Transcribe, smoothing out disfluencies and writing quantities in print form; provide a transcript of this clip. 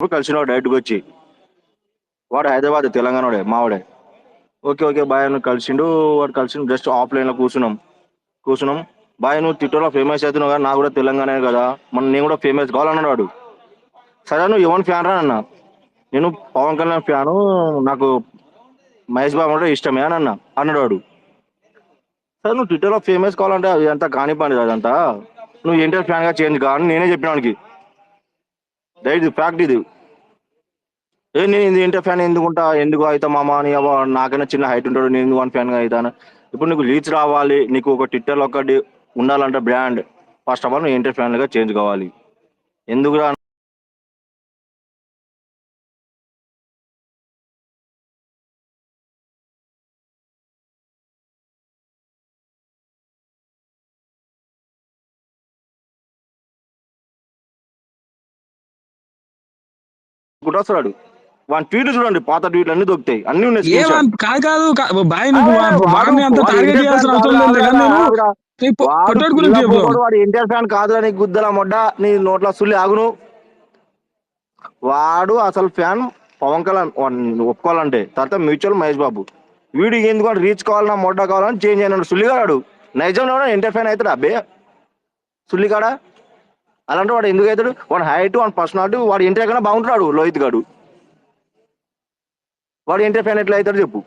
బాబు కలిసినాడు డైరెక్ట్గా వచ్చి. వాడు హైదరాబాద్ తెలంగాణడే మావాడే. ఓకే ఓకే బాయ్ నువ్వు కలిసిండు. వాడు కలిసిండు జస్ట్ ఆఫ్లైన్లో కూర్చున్నాం. బాయ్ నువ్వు ట్విట్టర్లో ఫేమస్ అవుతున్నావు కదా, నాకు కూడా తెలంగాణ కదా, మన నేను కూడా ఫేమస్ కావాలన్నాడు వాడు. సరే నువ్వు ఎవరి ఫ్యాన్ రా అన్న. నేను పవన్ కళ్యాణ్ ఫ్యాను, నాకు మహేష్ బాబు అంటే ఇష్టమే అని అన్నాడు వాడు. సరే నువ్వు ట్విట్టర్లో ఫేమస్ కావాలంటే అది అంతా కాని పని అదంతా, నువ్వు ఎన్టీఆర్ ఫ్యాన్గా చేంజ్ కా అని నేనే చెప్పిన వానికి. రైట్ ఫ్యాక్ట్ ఇది. నేను ఇది ఎన్టీఆర్ ఫ్యాన్ ఎందుకు అవుతా మామ అని, నాకైనా చిన్న హైట్ ఉంటాడు, నేను ఎందుకు వన్ ఫ్యాన్గా అవుతాను. ఇప్పుడు నీకు రీచ్ రావాలి, నీకు ఒక ట్విట్టర్లో ఒకటి ఉండాలంటే బ్రాండ్, ఫస్ట్ ఆఫ్ ఆల్ నువ్వు ఎన్టీఆర్ ఫ్యాన్గా చేంజ్ కావాలి. ఎందుకు వస్తాడు. వాని ట్వీట్లు చూడండి, పాత ట్వీట్లు అన్ని దొరుకుతాయి, అన్ని ఉన్నాయి స్క్రీన్ షాట్. కాదు బాయ్, నువ్వు వాడిని అంత వాడు టార్గెట్ ఎన్టీఆర్ చేయాల్సిన ఫ్యాన్ అవసరం కాదు, లేదు కానీ నేను వాడు పొట్టోడు గురించి చెప్తాం. పిల్లపోడు, వాడు ఎన్టీఆర్ ఫ్యాన్ కాదు అని గుద్దల మొడ్డ నీ నోట్ల సుల్లి ఆగును. వాడు అసలు ఫ్యాన్ పవన్ కళ్యాణ్ ఒప్పుకోవాలంటే, తర్వాత మ్యూచువల్ మహేష్ బాబు. వీడు ఎందుకు రీచ్ కావాలన్నా మొడ్డ కావాలని చేంజ్ అయినాడు సుల్లిగాడు. నైజంలో ఎన్టీఆర్ ఫ్యాన్ అవుతాడు అబ్బే సుల్లిగాడ. అలాంటి వాడు ఎందుకు అవుతాడు? వాడు హైట్, వాడి పర్సనాలిటీ, వాడు ఎన్టీఆర్ కన్నా బాగుంటున్నాడు లోహిత్ గాడు. వాడు ఎన్టీఆర్ ఫ్యాన్ ఎట్లా అవుతాడు చెప్పు.